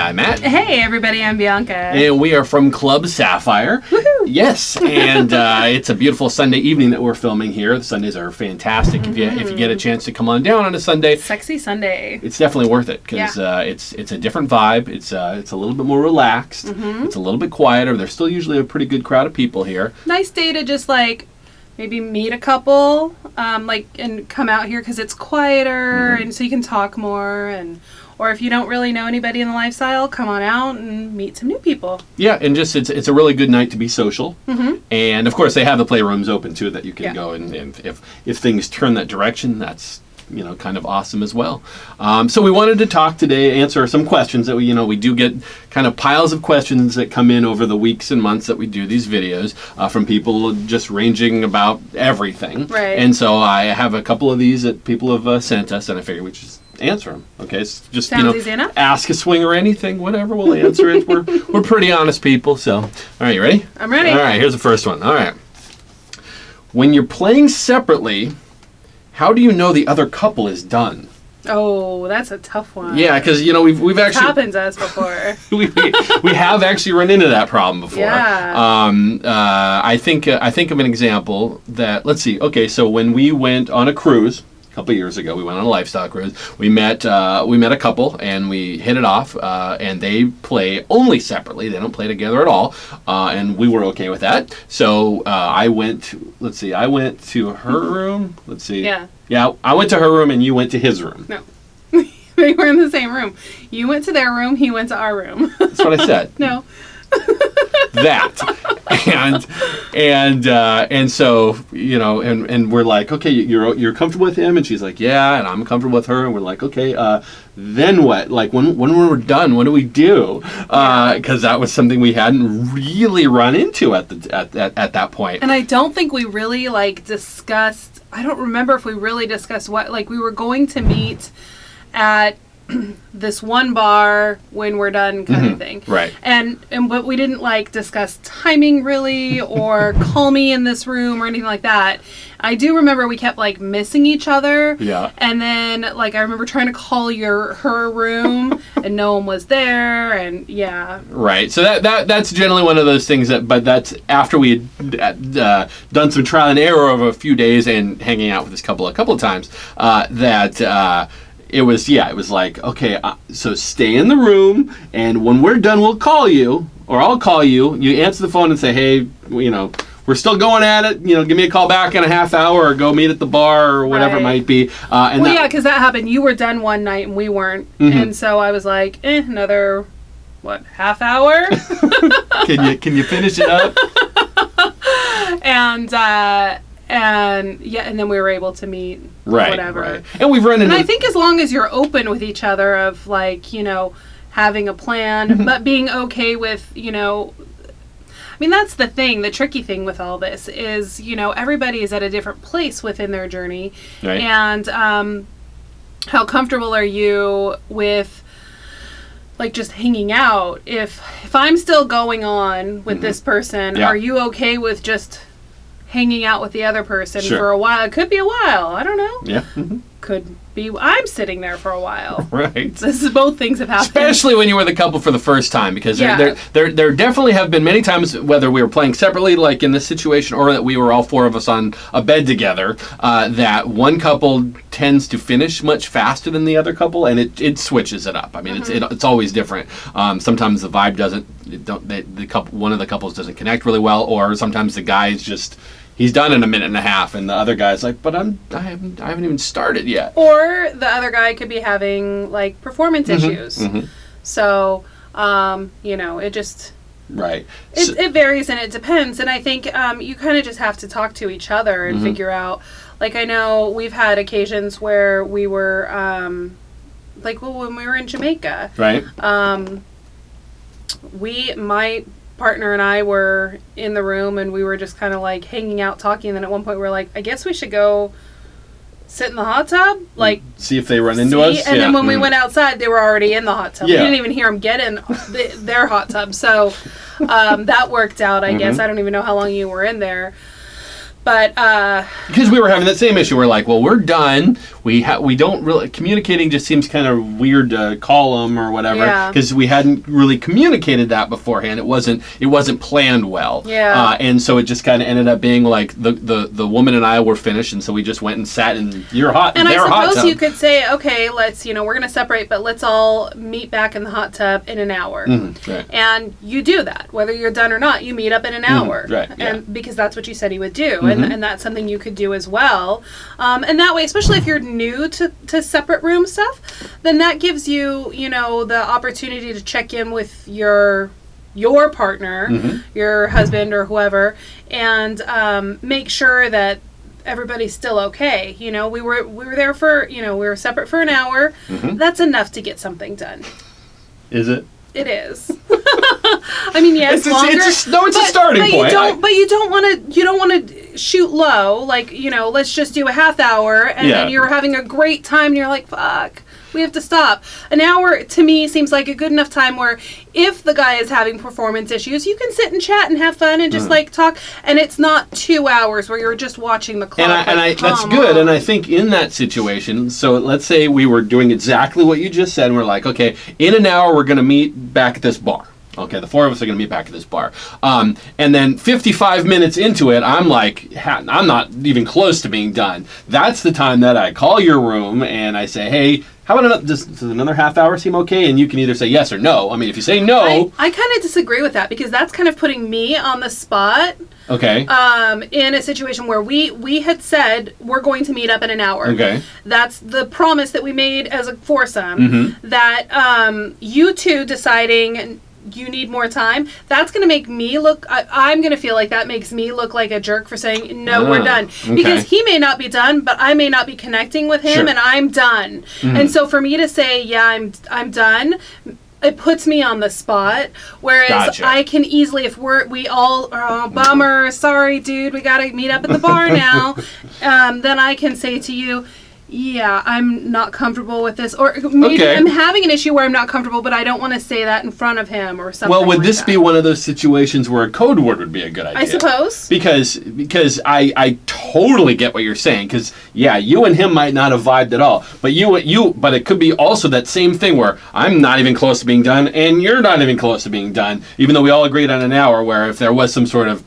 I'm Matt. Hey, everybody, I'm Bianca. And we are from Club Sapphire. Woohoo! Yes, and it's a beautiful Sunday evening that we're filming here. The Sundays are fantastic. Mm-hmm. If you get a chance to come on down on a Sunday, Sexy Sunday. it's definitely worth it because it's a different vibe. It's a little bit more relaxed. Mm-hmm. It's a little bit quieter. There's still usually a pretty good crowd of people here. Nice day to just maybe meet a couple, and come out here because it's quieter, and so you can talk more, or if you don't really know anybody in the lifestyle, come on out and meet some new people. Yeah, and just it's a really good night to be social. Mm-hmm. And of course, they have the playrooms open too that you can go and if things turn that direction, that's kind of awesome as well. So we wanted to talk today, answer some questions that we do get kind of piles of questions that come in over the weeks and months that we do these videos from people just ranging about everything. Right. And so I have a couple of these that people have sent us, and I figured we just answer them. Okay, so just Sounds easy enough. Ask a swinger anything, whatever, we'll answer it. We're pretty honest people. So, all right, you ready? I'm ready. All right, here's the first one. All right, when you're playing separately, how do you know the other couple is done? Oh, that's a tough one. Yeah, because we've actually happened to us before. we have actually run into that problem before. Yeah. I think of an example that, let's see. Okay, so when we went on a cruise a couple years ago, we went on a lifestyle cruise. We met a couple and we hit it off. And they play only separately. They don't play together at all. And we were okay with that. So I went to her room. Let's see. Yeah. Yeah, I went to her room and you went to his room. No. We were in the same room. You went to their room, he went to our room. That's what I said. No. That. And so, and we're like, okay, you're comfortable with him? And she's like, yeah, and I'm comfortable with her. And we're like, okay, then what? Like, when we're done, what do we do? Because that was something we hadn't really run into at that point. And I don't think we really discussed. I don't remember if we really discussed what, we were going to meet at this one bar when we're done kind of thing. Right. But we didn't discuss timing really or call me in this room or anything like that. I do remember we kept missing each other. Yeah. And then I remember trying to call her room and no one was there, and yeah. Right. So that's generally one of those things but that's after we had done some trial and error over a few days and hanging out with this couple a couple of times it was like, okay, so stay in the room, and when we're done, we'll call you, or I'll call you. You answer the phone and say, hey, we're still going at it. Give me a call back in a half hour, or go meet at the bar, or whatever it might be. Because that happened. You were done one night, and we weren't. Mm-hmm. And so I was like, another, half hour? Can you finish it up? And then we were able to meet. Right. Whatever. Right. And we've run into. And I think as long as you're open with each other of having a plan, but being okay with that's the thing. The tricky thing with all this is everybody is at a different place within their journey, right. And how comfortable are you with just hanging out? If I'm still going on with this person, are you okay with just hanging out with the other person for a while? It could be a while. I don't know. Yeah. Could be I'm sitting there for a while. Right. This is both things have happened. Especially when you were the couple for the first time, because there definitely have been many times, whether we were playing separately, like in this situation, or that we were all four of us on a bed together, that one couple tends to finish much faster than the other couple, and it switches it up. I mean, it's always different. Sometimes the vibe one of the couples doesn't connect really well, or sometimes the guy's just. He's done in a minute and a half, and the other guy's like, but I haven't even started yet. Or the other guy could be having performance issues. Mm-hmm. So, it just right. It varies and it depends, and I think you kind of just have to talk to each other and figure out. I know we've had occasions where we were when we were in Jamaica, right? My partner and I were in the room and we were just kind of hanging out talking, and then at one point we were like, I guess we should go sit in the hot tub, see if they run into us. And then when we went outside, they were already in the hot tub. We didn't even hear them get in their hot tub, so that worked out, I guess. I don't even know how long you were in there. But because we were having that same issue, we're like, well, we're done. we don't really, communicating just seems kind of weird to call them or whatever, because we hadn't really communicated that beforehand. It wasn't planned well. And so it just kind of ended up being like the woman and I were finished, and so we just went and sat in your hot and their hot tub. I suppose you could say, okay, let's, we're going to separate, but let's all meet back in the hot tub in an hour. Right. And you do that. Whether you're done or not, you meet up in an hour. Right. And because that's what you said you would do. And that's something you could do as well. And that way, especially if you're new to separate room stuff, then that gives you, the opportunity to check in with your partner, your husband or whoever, and make sure that everybody's still okay. We were there for, we were separate for an hour. That's enough to get something done. Is it? It is. I mean, yes, longer. It's a starting point. You don't want to shoot low. Like, let's just do a half hour, and then you're having a great time, and you're like, fuck, we have to stop. An hour to me seems like a good enough time where if the guy is having performance issues, you can sit and chat and have fun and just talk, and it's not 2 hours where you're just watching the clock. And that's good. And I think in that situation, so let's say we were doing exactly what you just said, and we're like, okay, in an hour we're going to meet back at this bar. Okay, the four of us are going to meet back at this bar. And then 55 minutes into it, I'm like, I'm not even close to being done. That's the time that I call your room and I say, hey, how about does another half hour seem okay? And you can either say yes or no. I mean, if you say no... I kind of disagree with that, because that's kind of putting me on the spot. Okay. In a situation where we had said we're going to meet up in an hour. Okay. That's the promise that we made as a foursome. That you two deciding... you need more time, that's going to make me look, I'm going to feel like that makes me look like a jerk for saying, no, we're done. Okay. Because he may not be done, but I may not be connecting with him, and I'm done. And so for me to say, yeah, I'm done, it puts me on the spot. Whereas I can easily, if we all, bummer, sorry, dude, we got to meet up at the bar now, then I can say to you, yeah, I'm not comfortable with this. Or maybe I'm having an issue where I'm not comfortable, but I don't want to say that in front of him or something. Well, would this be one of those situations where a code word would be a good idea? I suppose. Because I totally get what you're saying. Because, you and him might not have vibed at all. But it could be also that same thing where I'm not even close to being done and you're not even close to being done, even though we all agreed on an hour, where if there was some sort of,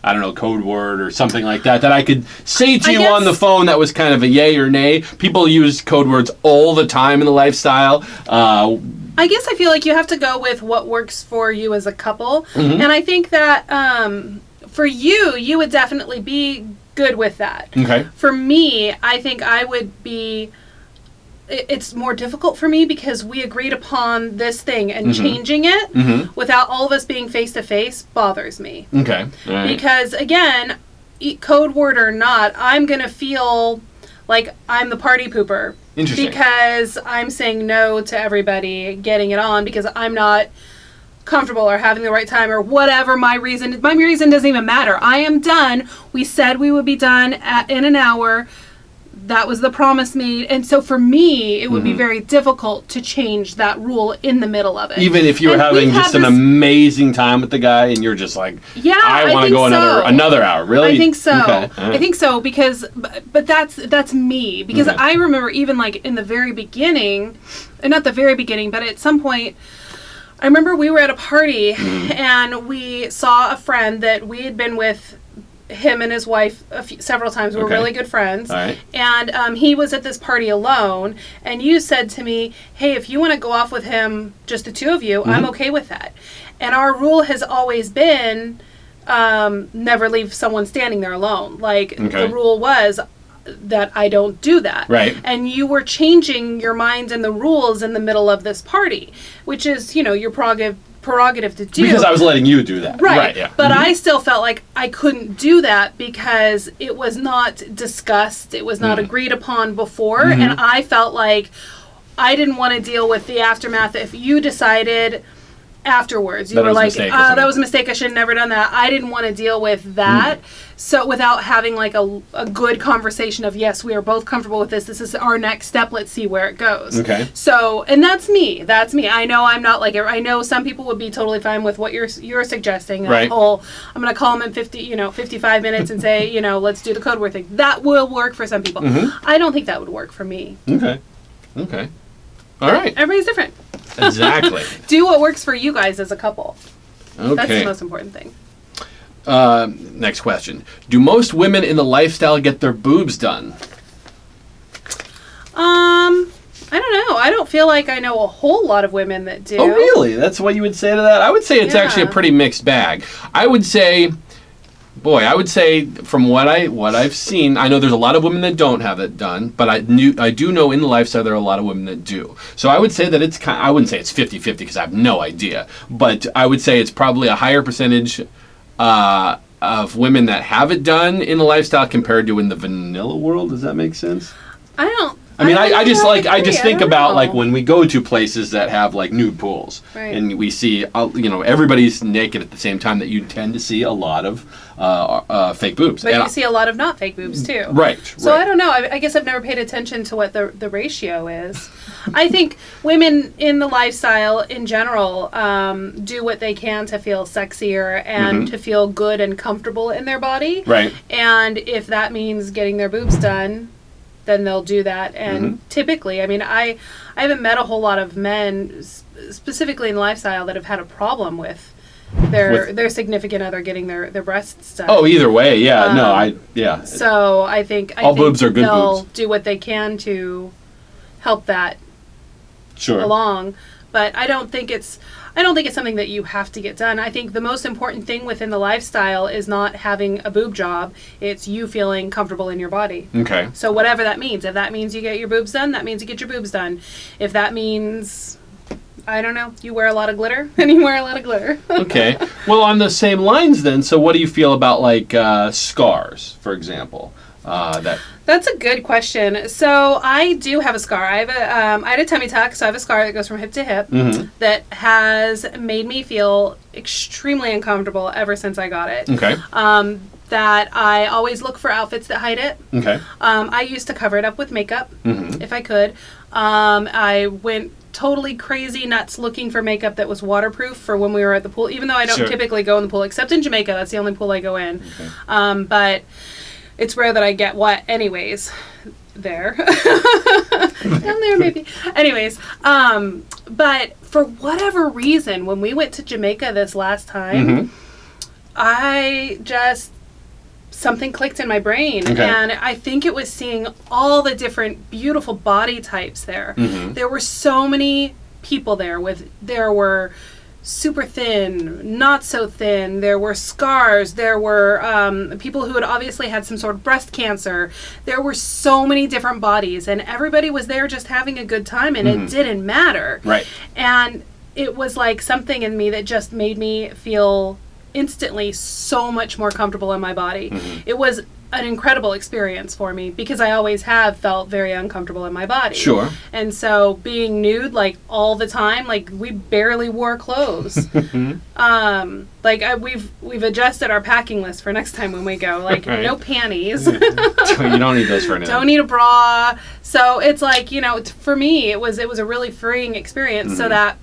I don't know, code word or something like that I could say to you on the phone that was kind of a yay or nay. People use code words all the time in the lifestyle. I guess I feel like you have to go with what works for you as a couple. And I think that for you would definitely be good with that. Okay. For me, I think I would be... It's more difficult for me because we agreed upon this thing, and changing it without all of us being face to face bothers me. Okay. All right. Because again, code word or not, I'm going to feel like I'm the party pooper. Interesting. Because I'm saying no to everybody getting it on because I'm not comfortable or having the right time or whatever my reason. My reason doesn't even matter. I am done. We said we would be done in an hour. That was the promise made. And so for me, it would be very difficult to change that rule in the middle of it. Even if you were having just an amazing time with the guy and you're just like, I want to go another hour. Really? I think so. Okay. Right. I think so because, but that's me. Because I remember even like in the very beginning, and not the very beginning, but at some point, I remember we were at a party and we saw a friend that we had been with, him and his wife several times. We were really good friends. All right. And he was at this party alone, and you said to me, hey, if you want to go off with him, just the two of you, I'm okay with that. And our rule has always been never leave someone standing there alone. Like, the rule was that I don't do that. Right. And you were changing your minds and the rules in the middle of this party, which is, your prerogative to do. Because I was letting you do that. Right. Yeah. But I still felt like I couldn't do that because it was not discussed. It was not agreed upon before. And I felt like I didn't want to deal with the aftermath if you decided afterwards. You were like, that was a mistake. I should have never done that. I didn't want to deal with that. So without having like a good conversation of, yes, we are both comfortable with this. This is our next step. Let's see where it goes. Okay. So, and that's me. That's me. I know I'm not like, I know some people would be totally fine with what you're suggesting. That whole, I'm going to call them in 55 minutes and say, let's do the code word thing. That will work for some people. I don't think that would work for me. Okay. All right. Everybody's different. Exactly. Do what works for you guys as a couple. Okay. That's the most important thing. Next question. Do most women in the lifestyle get their boobs done? I don't know. I don't feel like I know a whole lot of women that do. Oh, really? That's what you would say to that? I would say it's actually a pretty mixed bag. I would say from what I've seen, I know there's a lot of women that don't have it done, but I do know in the lifestyle there are a lot of women that do. So I would say that I wouldn't say it's 50-50 because I have no idea, but I would say it's probably a higher percentage of women that have it done in the lifestyle compared to in the vanilla world. Does that make sense? I just think about like when we go to places that have like nude pools, and we see everybody's naked at the same time, that you tend to see a lot of fake boobs. But you see a lot of not fake boobs too. Right. So I don't know. I guess I've never paid attention to what the ratio is. I think women in the lifestyle in general do what they can to feel sexier and to feel good and comfortable in their body. Right. And if that means getting their boobs done, then they'll do that. And typically, I haven't met a whole lot of men, specifically in the lifestyle, that have had a problem with their significant other getting their breasts done. Oh, either way, yeah. So I think boobs are good they'll boobs. do what they can to help that sure. along. But I don't think it's something that you have to get done. I think the most important thing within the lifestyle is not having a boob job. It's you feeling comfortable in your body. Okay. So whatever that means. If that means you get your boobs done, that means you get your boobs done. If that means, I don't know, you wear a lot of glitter, then you wear a lot of glitter. Okay. Well, on the same lines then, so what do you feel about like scars, for example? That's a good question. So I do have a scar. I had a tummy tuck, so I have a scar that goes from hip to hip that has made me feel extremely uncomfortable ever since I got it. Okay. That I always look for outfits that hide it. Okay. I used to cover it up with makeup if I could. I went totally crazy nuts looking for makeup that was waterproof for when we were at the pool, even though I don't typically go in the pool, except in Jamaica. That's the only pool I go in. Okay. But it's rare that I get wet anyways. There. Down there maybe. Anyways, but for whatever reason, when we went to Jamaica this last time, something clicked in my brain. Okay. And I think it was seeing all the different beautiful body types there. There were so many people there. There were super thin, not so thin. There were scars. There were people who had obviously had some sort of breast cancer. There were so many different bodies, and everybody was there just having a good time, and it didn't matter. Right. And it was like something in me that just made me feel instantly so much more comfortable in my body. It was an incredible experience for me because I always have felt very uncomfortable in my body. Sure. And so being nude like all the time, like we barely wore clothes. We've adjusted our packing list for next time when we go. Like no panties. You don't need those for now. Don't need a bra. So it's like, for me it was a really freeing experience so that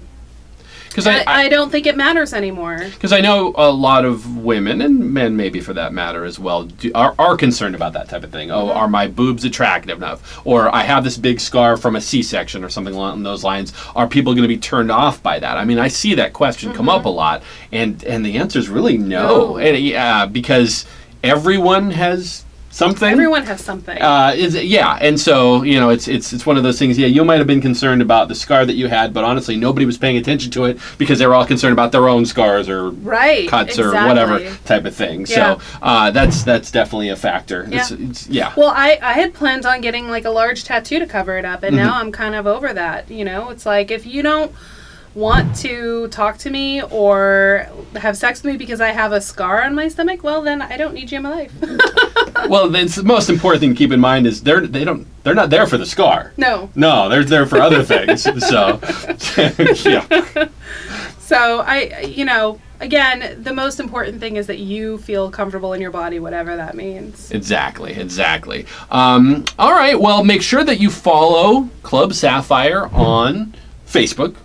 because I don't think it matters anymore. Because I know a lot of women, and men maybe for that matter as well, are concerned about that type of thing. Oh, are my boobs attractive enough? Or I have this big scar from a C-section or something along those lines. Are people going to be turned off by that? I mean, I see that question come up a lot, and the answer is really no. And, because everyone has something. Everyone has something. And so it's one of those things. Yeah, you might have been concerned about the scar that you had, but honestly, nobody was paying attention to it because they were all concerned about their own scars or cuts or whatever type of thing. Yeah. So that's definitely a factor. Yeah. Well, I had planned on getting like a large tattoo to cover it up, and now I'm kind of over that. It's like if you don't want to talk to me or have sex with me because I have a scar on my stomach, well then I don't need you in my life. Well, the most important thing to keep in mind is they're not there for the scar. No, they're there for other things. So yeah. So again, the most important thing is that you feel comfortable in your body, whatever that means. Exactly. All right, well, make sure that you follow Club Sapphire on Facebook.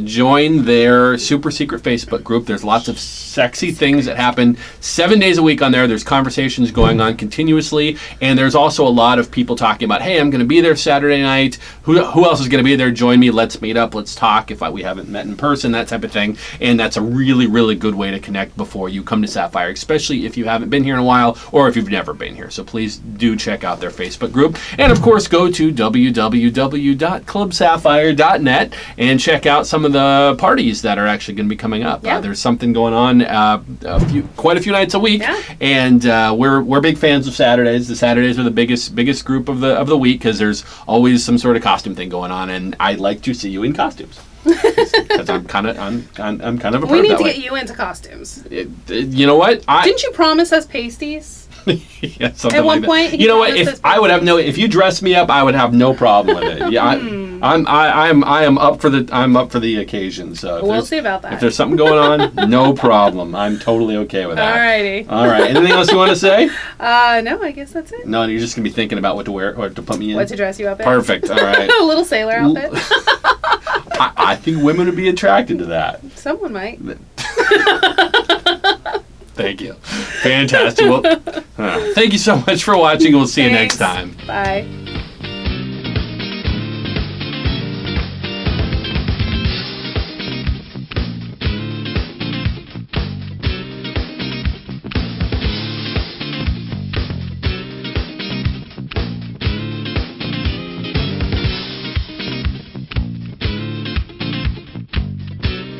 Join their super secret Facebook group. There's lots of sexy things that happen 7 days a week on there. There's conversations going on continuously, and there's also a lot of people talking about, hey, I'm going to be there Saturday night. Who else is going to be there? Join me. Let's meet up. Let's talk if we haven't met in person, that type of thing. And that's a really, really good way to connect before you come to Sapphire, especially if you haven't been here in a while or if you've never been here. So please do check out their Facebook group. And of course, go to www.clubsapphire.net and check out some of the parties that are actually going to be coming up. Yeah. There's something going on quite a few nights a week, and we're big fans of Saturdays. The Saturdays are the biggest group of the week because there's always some sort of costume thing going on, and I'd like to see you in costumes. Because I'm kind of a perv. We need to get you into costumes. You know what? Didn't you promise us pasties? Yeah, something at one like point, that. You know what? If you dress me up, I would have no problem with it. Yeah, I am up for the occasion. So we'll see about that. If there's something going on, no problem. I'm totally okay with that. Alrighty. All right. Anything else you want to say? No, I guess that's it. No, you're just gonna be thinking about what to wear or to put me in. What to dress you up in? Perfect. All right. A little sailor outfit. I think women would be attracted to that. Someone might. Thank you. Fantastic. Well, thank you so much for watching. We'll see you next time. Bye.